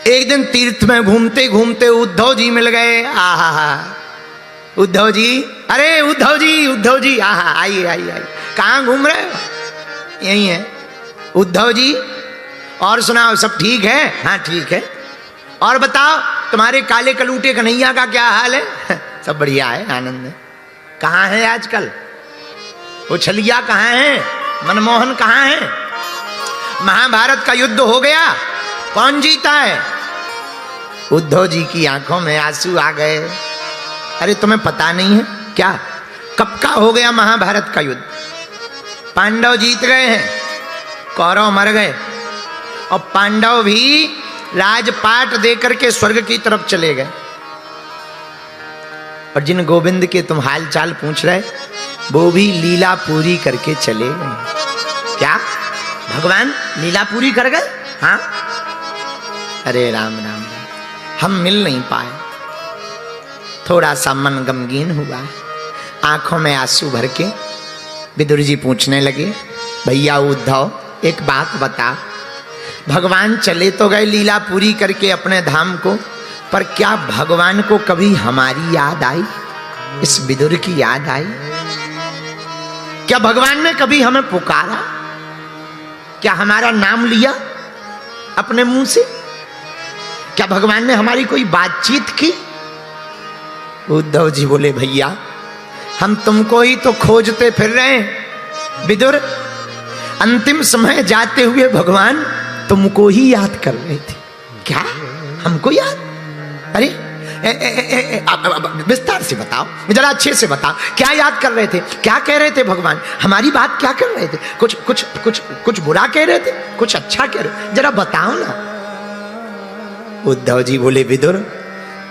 एक दिन तीर्थ में घूमते घूमते उद्धव जी मिल गए। आहा, उद्धव जी, अरे उद्धव जी, आहा, आइए आइए आइए। कहाँ घूम रहे हो? यही है उद्धव जी। और सुनाओ, सब ठीक है? हाँ ठीक है। और बताओ, तुम्हारे काले कलूटे कन्हैया का क्या हाल है? सब बढ़िया है, आनंद है। कहाँ है आजकल? वो छलिया कहाँ है? मनमोहन कहाँ है? महाभारत का युद्ध हो गया, कौन जीता है? उद्धव जी की आंखों में आंसू आ गए। अरे तुम्हें पता नहीं है क्या, कब का हो गया महाभारत का युद्ध? पांडव जीत गए हैं, कौरव मर गए, और पांडव भी राजपाट देकर के स्वर्ग की तरफ चले गए। और जिन गोविंद के तुम हाल चाल पूछ रहे, वो भी लीला पूरी करके चले गए। क्या भगवान लीला पूरी कर गए? हाँ। अरे राम राम राम, हम मिल नहीं पाए, थोड़ा सा मन गमगीन हुआ, आंखों में आंसू भर के विदुर जी पूछने लगे, भैया उद्धव एक बात बता, भगवान चले तो गए लीला पूरी करके अपने धाम को, पर क्या भगवान को कभी हमारी याद आई? इस विदुर की याद आई? क्या भगवान ने कभी हमें पुकारा? क्या हमारा नाम लिया अपने मुंह से? क्या भगवान ने हमारी कोई बातचीत की? उद्धव जी बोले, भैया हम तुमको ही तो खोजते फिर रहे हैं विदुर। अंतिम समय जाते हुए भगवान तुमको ही याद कर रहे थे। क्या हमको याद? अरे विस्तार से बताओ, जरा अच्छे से बताओ, क्या याद कर रहे थे? क्या कह रहे थे भगवान? हमारी बात क्या कर रहे थे? कुछ कुछ कुछ कुछ बुरा कह रहे थे, कुछ अच्छा कह रहे? जरा बताओ ना। उद्धव जी बोले, विदुर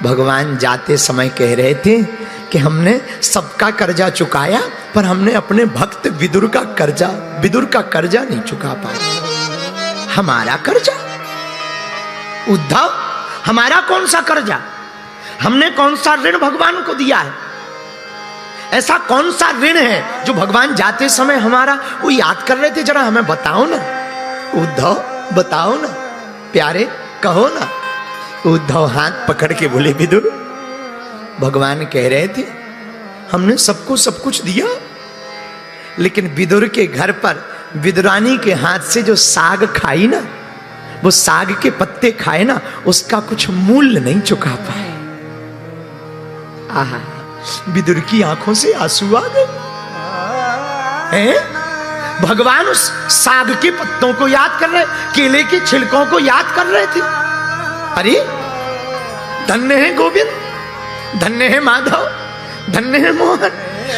भगवान जाते समय कह रहे थे कि हमने सबका कर्जा चुकाया, पर हमने अपने भक्त विदुर का कर्जा नहीं चुका पाए। हमारा कर्जा? उद्धव, हमारा कौन सा कर्जा? हमने कौन सा ऋण भगवान को दिया है? ऐसा कौन सा ऋण है जो भगवान जाते समय हमारा वो याद कर रहे थे? जरा हमें बताओ ना उद्धव, बताओ ना प्यारे, कहो ना। उद्धव हाथ पकड़ के बोले, विदुर भगवान कह रहे थे हमने सबको सब कुछ दिया, लेकिन विदुर के घर पर विदुरानी के हाथ से जो साग खाई ना, वो साग के पत्ते खाए ना, उसका कुछ मूल्य नहीं चुका पाए। आहा, विदुर की आंखों से आंसू आ गए हैं। भगवान उस साग के पत्तों को याद कर रहे, केले के छिलकों को याद कर रहे थे। अरे धन्य है गोविंद, धन्य है माधव, धन्य है मोहन,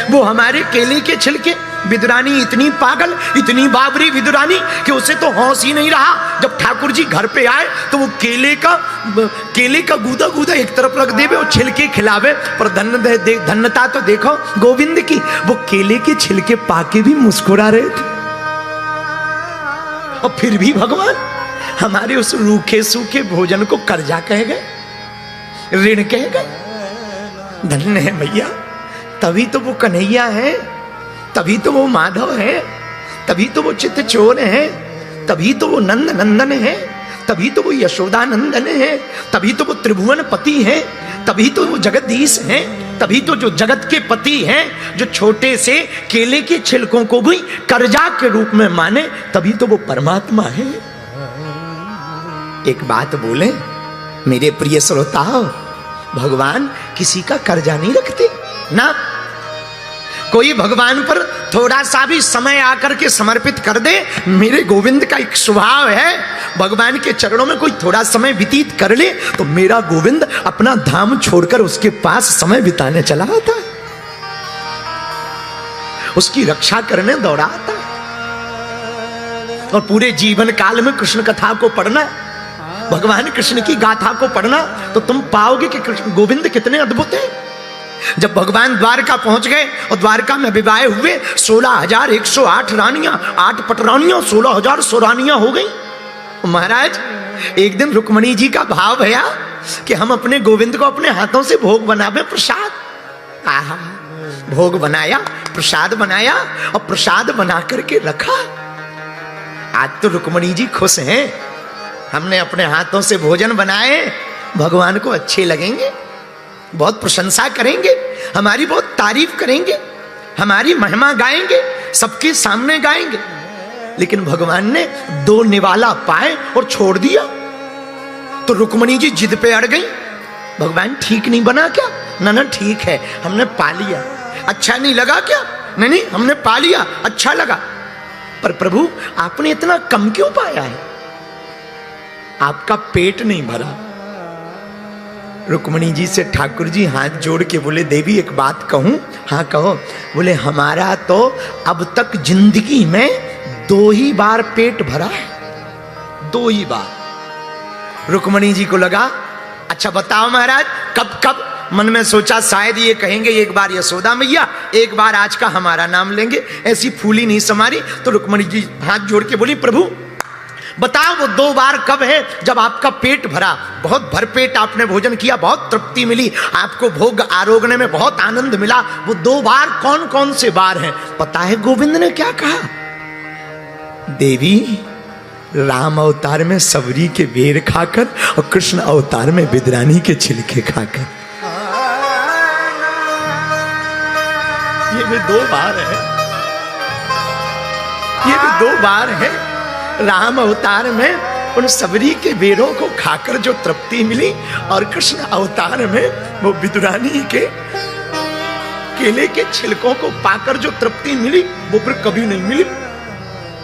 वो हमारे केले के छिलके। विदुरानी इतनी पागल, इतनी बाबरी विदुरानी कि उसे तो होश ही नहीं रहा। जब ठाकुर जी घर पे आए तो वो केले का गूदा गूदा एक तरफ रख देवे और छिलके खिलावे। पर धन्यता तो देखो गोविंद की, वो केले के छिलके पाके भी मुस्कुरा रहे थे। और फिर भी भगवान हमारे उस रूखे सूखे भोजन को कर्जा कह गए, ऋण कह गए। धन्य है भैया, तभी तो वो कन्हैया है, तभी तो वो माधव है, तभी तो वो चित्त चोर है, तभी तो वो नंद नंदन है, तभी तो वो यशोदा नंदन है, तभी तो वो त्रिभुवन पति है, तभी तो वो जगदीश है, तभी तो जो जगत के पति हैं, जो छोटे से केले के छिलकों को भी कर्जा के रूप में माने, तभी तो वो परमात्मा है। एक बात बोले मेरे प्रिय श्रोताओ, भगवान किसी का कर्जा नहीं रखते ना। कोई भगवान पर थोड़ा सा भी समय आकर के समर्पित कर दे, मेरे गोविंद का एक स्वभाव है, भगवान के चरणों में कोई थोड़ा समय व्यतीत कर ले तो मेरा गोविंद अपना धाम छोड़कर उसके पास समय बिताने चला आता है, उसकी रक्षा करने दौड़ा आता है। और पूरे जीवन काल में कृष्ण कथा को पढ़ना, भगवान कृष्ण की गाथा को पढ़ना, तो तुम पाओगे कि कृष्ण गोविंद कितने अद्भुत हैं। जब भगवान द्वारका पहुंच गए और द्वारका में विवाह हुए, 16,108 रानियां, 8 पटरानियां, 16,000 सोरानियां हो गई। महाराज एक दिन रुक्मणी जी का भाव भया कि हम अपने गोविंद को अपने हाथों से भोग बनावे, प्रसाद। आहा, भोग बनाया, प्रसाद बनाया और प्रसाद बना करके रखा। आज तो रुक्मणी जी खुश हैं। हमने अपने हाथों से भोजन बनाए, भगवान को अच्छे लगेंगे, बहुत प्रशंसा करेंगे, हमारी बहुत तारीफ करेंगे, हमारी महिमा गाएंगे, सबके सामने गाएंगे। लेकिन भगवान ने 2 निवाला पाए और छोड़ दिया, तो रुक्मणी जी जिद पे अड़ गई। भगवान ठीक नहीं बना क्या? ना ठीक है, हमने पा लिया। अच्छा नहीं लगा क्या? नहीं हमने पा लिया, अच्छा लगा। पर प्रभु आपने इतना कम क्यों पाया है? आपका पेट नहीं भरा। रुक्मणी जी से ठाकुर जी हाथ जोड़ के बोले, देवी एक बात कहूं? हाँ कहो। बोले हमारा तो अब तक जिंदगी में 2 ही बार पेट भरा है, 2 ही बार। रुक्मणी जी को लगा, अच्छा बताओ महाराज कब कब? मन में सोचा शायद ये कहेंगे एक बार यशोदा मैया, एक बार आज का हमारा नाम लेंगे। ऐसी फूली नहीं समारी। तो रुक्मणी जी हाथ जोड़ के बोली, प्रभु बताओ वो 2 बार कब है जब आपका पेट भरा, बहुत भरपेट आपने भोजन किया, बहुत तृप्ति मिली, आपको भोग आरोगने में बहुत आनंद मिला, वो 2 बार कौन कौन से बार हैं? पता है गोविंद ने क्या कहा? देवी राम अवतार में सबरी के बेर खाकर और कृष्ण अवतार में बिदरानी के छिलके खाकर। ये भी 2 बार है, ये भी 2 बार है। राम अवतार में उन सबरी के बेरों को खाकर जो तृप्ति मिली, और कृष्ण अवतार में वो बिदुरानी के केले के छिलकों को पाकर जो तृप्ति मिली, वो फिर कभी नहीं मिली।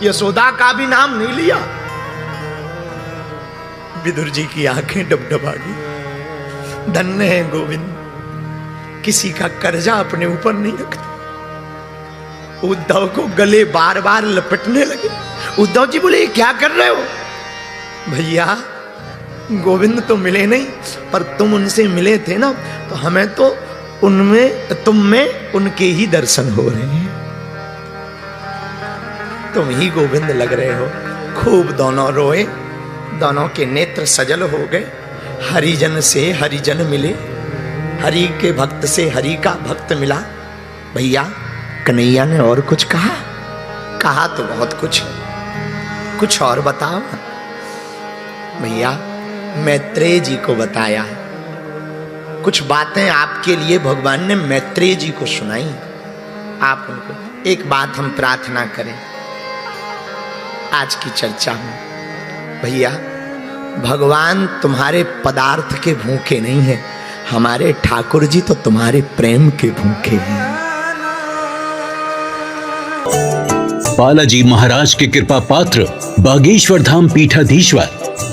यशोदा का भी नाम नहीं लिया। विदुर जी की आंखें डबडबा गई। धन्य है गोविंद, किसी का कर्जा अपने ऊपर नहीं रखते। उद्धव को गले बार बार लपटने लगे। उद्धव जी बोले, ये क्या कर रहे हो? भैया गोविंद तो मिले नहीं, पर तुम उनसे मिले थे ना, तो हमें तो उनमें तुम में उनके ही दर्शन हो रहे हैं। तुम ही गोविंद लग रहे हो। खूब दोनों रोए, दोनों के नेत्र सजल हो गए। हरिजन से हरिजन मिले, हरि के भक्त से हरि का भक्त मिला। भैया कन्हैया ने और कुछ कहा? कहा तो बहुत कुछ है, कुछ और बताओ। भैया मैत्रेय जी को बताया है, कुछ बातें आपके लिए भगवान ने मैत्रेय जी को सुनाई। आप उनको एक बात हम प्रार्थना करें आज की चर्चा में। भैया भगवान तुम्हारे पदार्थ के भूखे नहीं है, हमारे ठाकुर जी तो तुम्हारे प्रेम के भूखे हैं। बालाजी महाराज के कृपा पात्र बागेश्वर धाम पीठाधीश्वर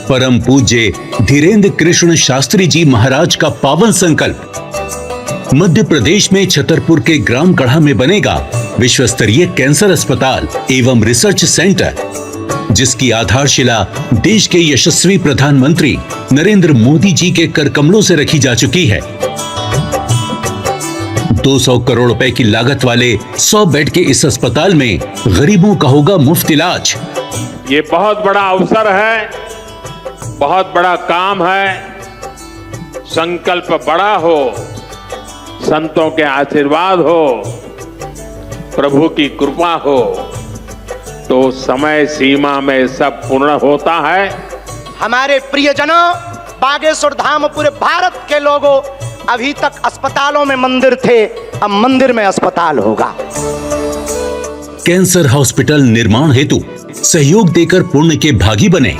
परम पूज्य धीरेन्द्र कृष्ण शास्त्री जी महाराज का पावन संकल्प। मध्य प्रदेश में छतरपुर के ग्राम गढ़ा में बनेगा विश्व स्तरीय कैंसर अस्पताल एवं रिसर्च सेंटर, जिसकी आधारशिला देश के यशस्वी प्रधानमंत्री नरेंद्र मोदी जी के कर कमलों से रखी जा चुकी है। 200 करोड़ रुपए की लागत वाले 100 बेड के इस अस्पताल में गरीबों का होगा मुफ्त इलाज। ये बहुत बड़ा अवसर है, बहुत बड़ा काम है। संकल्प बड़ा हो, संतों के आशीर्वाद हो, प्रभु की कृपा हो, तो समय सीमा में सब पूर्ण होता है। हमारे प्रियजनों, बागेश्वर धाम पूरे भारत के लोगों, अभी तक अस्पतालों में मंदिर थे, अब मंदिर में अस्पताल होगा। कैंसर हॉस्पिटल निर्माण हेतु सहयोग देकर पुण्य के भागी बने।